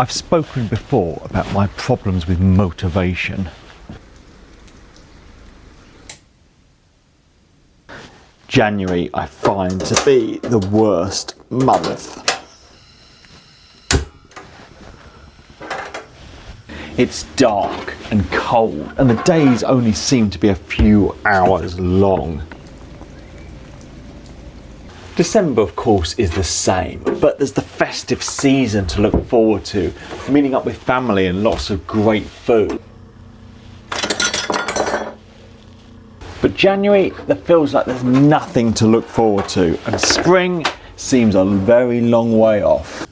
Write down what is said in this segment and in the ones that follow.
I've spoken before about my problems with motivation. January I find to be the worst month. It's dark and cold and the days only seem to be a few hours long. December of course is the same, but there's the festive season to look forward to, meeting up with family and lots of great food. But January, there feels like there's nothing to look forward to, and spring seems a very long way off.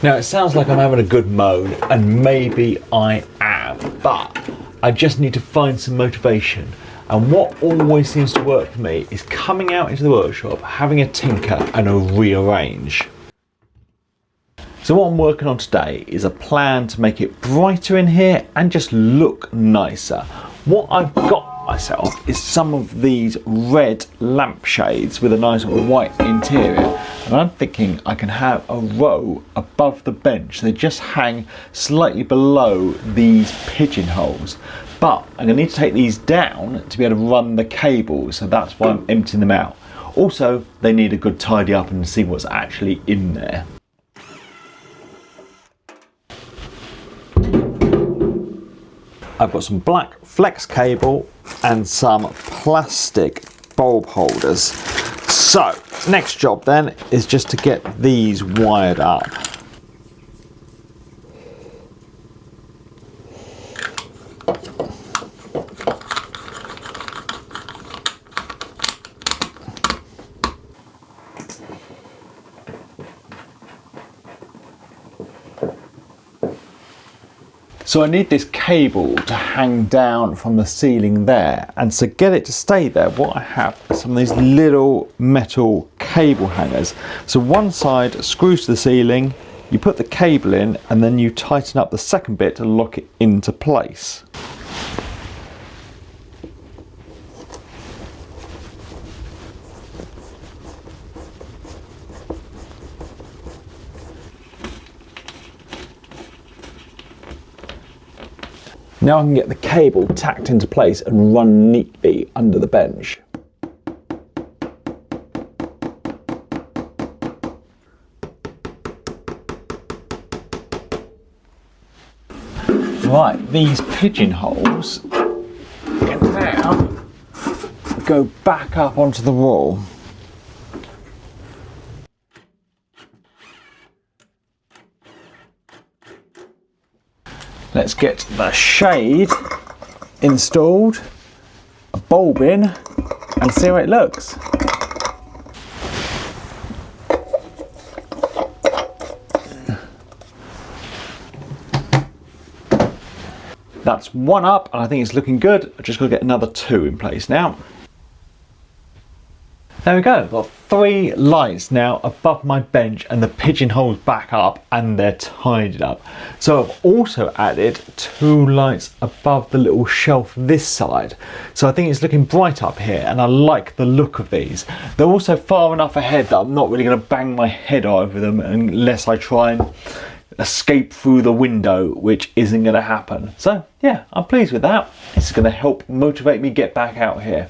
Now it sounds like I'm having a good moan, and maybe I am, but I just need to find some motivation. And what always seems to work for me is coming out into the workshop, having a tinker and a rearrange. So what I'm working on today is a plan to make it brighter in here and just look nicer. What I've got myself is some of these red lampshades with a nice white interior, and I'm thinking I can have a row above the bench. They just hang slightly below these pigeonholes, but I'm going to need to take these down to be able to run the cables, so that's why I'm emptying them out. Also, they need a good tidy up and see what's actually in there. I've got some black flex cable and some plastic bulb holders. So, next job then is just to get these wired up. So I need this cable to hang down from the ceiling there, and to get it to stay there, what I have is some of these little metal cable hangers. So one side screws to the ceiling, you put the cable in, and then you tighten up the second bit to lock it into place. Now I can get the cable tacked into place and run neatly under the bench. Right, these pigeonholes can now go back up onto the wall. Let's get the shade installed, a bulb in, and see how it looks. That's one up, and I think it's looking good. I've just got to get another two in place now. There we go, I've got 3 lights now above my bench and the pigeonholes back up and they're tidied up. So I've also added 2 lights above the little shelf this side. So I think it's looking bright up here and I like the look of these. They're also far enough ahead that I'm not really going to bang my head over them unless I try and escape through the window, which isn't going to happen. So yeah, I'm pleased with that. It's going to help motivate me get back out here.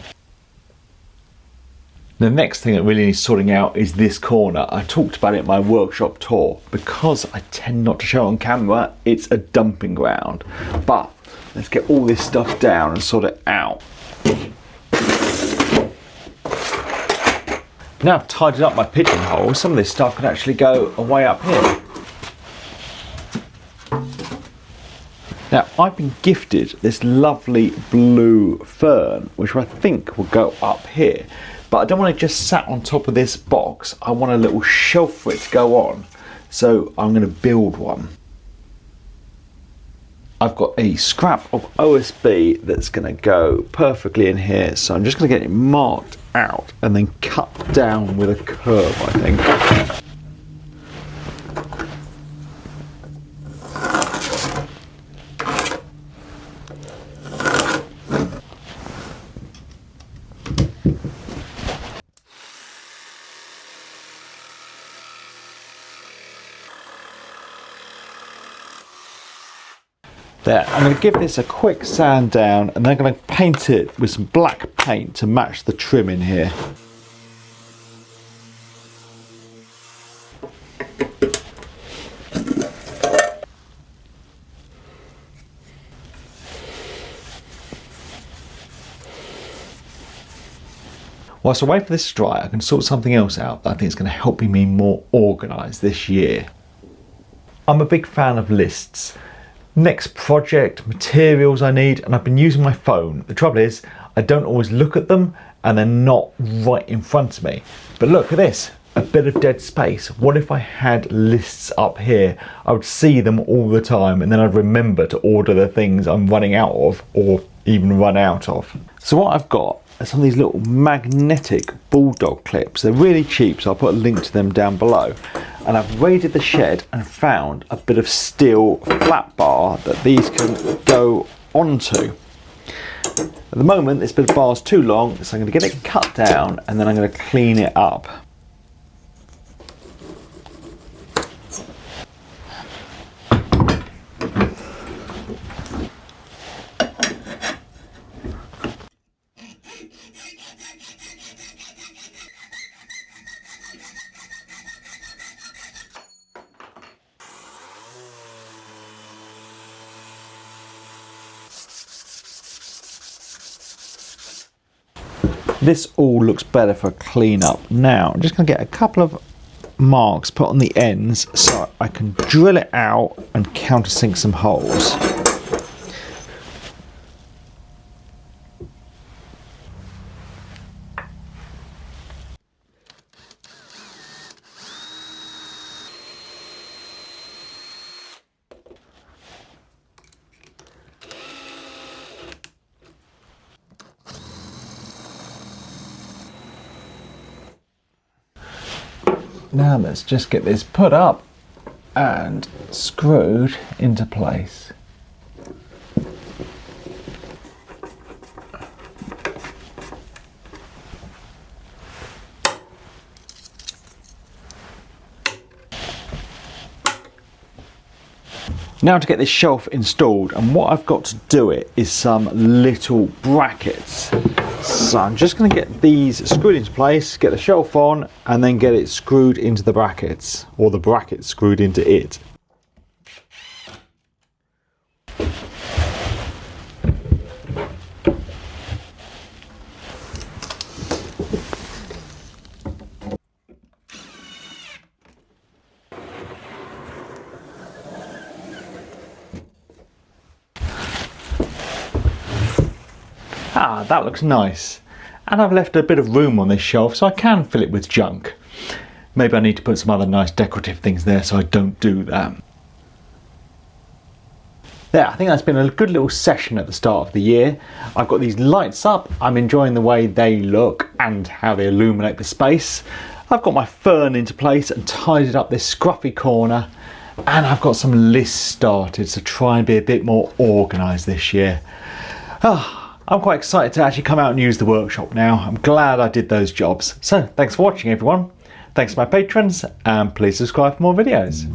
The next thing that really needs sorting out is this corner. I talked about it in my workshop tour. Because I tend not to show it on camera, it's a dumping ground. But let's get all this stuff down and sort it out. Now I've tidied up my pigeonholes, some of this stuff can actually go away up here. Now I've been gifted this lovely blue fern, which I think will go up here. But I don't want it just sat on top of this box. I want a little shelf for it to go on. So I'm going to build one. I've got a scrap of OSB that's going to go perfectly in here. So I'm just going to get it marked out and then cut down with a curve, I think. There, I'm going to give this a quick sand down and then I'm going to paint it with some black paint to match the trim in here. Whilst I wait for this to dry, I can sort something else out that I think is going to help me be more organised this year. I'm a big fan of lists. Next project, materials I need, and I've been using my phone. The trouble is, I don't always look at them and they're not right in front of me. But look at this, a bit of dead space. What if I had lists up here? I would see them all the time and then I'd remember to order the things I'm running out of or even run out of. So what I've got are some of these little magnetic bulldog clips. They're really cheap, so I'll put a link to them down below. And I've raided the shed and found a bit of steel flat bar that these can go onto. At the moment, this bit of bar is too long, so I'm going to get it cut down and then I'm going to clean it up. This all looks better for a clean up. Now I'm just going to get a couple of marks put on the ends so I can drill it out and countersink some holes. Now let's just get this put up and screwed into place. Now to get this shelf installed, and what I've got to do it is some little brackets. So I'm just going to get these screwed into place, get the shelf on, and then get it screwed into the brackets, or the brackets screwed into it. Ah, that looks nice. And I've left a bit of room on this shelf so I can fill it with junk. Maybe I need to put some other nice decorative things there so I don't do that. There, I think that's been a good little session at the start of the year. I've got these lights up, I'm enjoying the way they look and how they illuminate the space. I've got my fern into place and tidied up this scruffy corner, and I've got some lists started to try and be a bit more organised this year. I'm quite excited to actually come out and use the workshop now. I'm glad I did those jobs. So thanks for watching everyone. Thanks to my patrons, and please subscribe for more videos.